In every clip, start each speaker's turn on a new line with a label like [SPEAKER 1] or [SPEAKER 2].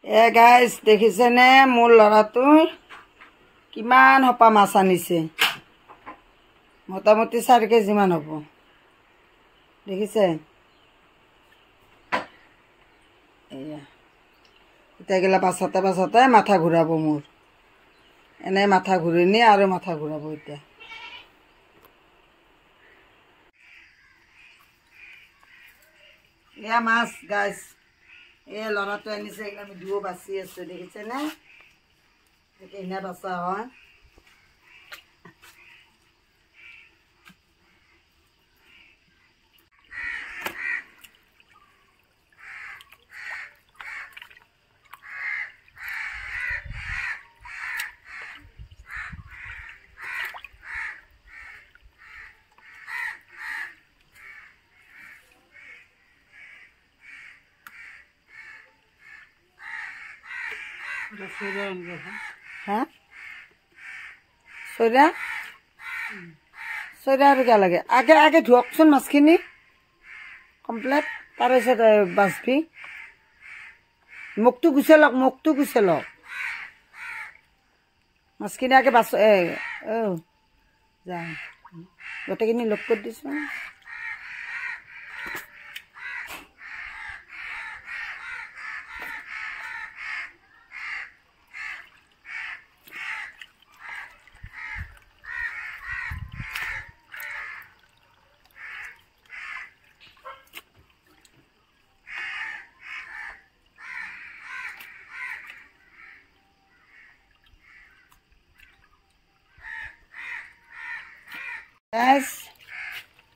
[SPEAKER 1] guys দেখিছেনে মোৰ ল'ৰাটোই কিমান হপা মাছ আনিছে মোটামুটি 4 কেজিমান হ'ব দেখিছে এয়া এটা গেলা পাছতে মাথা ঘূৰাব মোৰ এনে মাথা ঘূৰিনি আৰু মাথা ঘূৰাব এতিয়া এয়া মাছ গাইজ এই ল'ৰাটো আনিছে এইবিলাক আমি দুও বাচি আছো দেখিছেনে এনে বাচা হয় হ্যাঁ সৈরা সৈরা আর কে লাগে আগে আগে ধুকচোন মাছখিনি কমপ্লিট তার পিছত বাছবি মুখটো গুছে লওক মাছখিনি আগে বাছ যা গোটেইখিনি লগ কৰি দিছো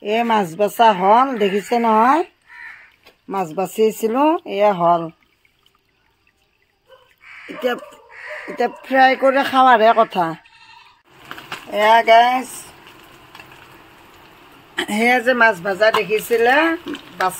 [SPEAKER 1] এই মাছ বাছা হল দেখিছে নহয় মাছ বাছিছিলো এয়া হল এতিয়া এতিয়া ফ্ৰাই কৰি খাৱাৰহে কথা এয়া গাইজ সেয়া যে মাছ ভাজা দেখিছিলে বাছ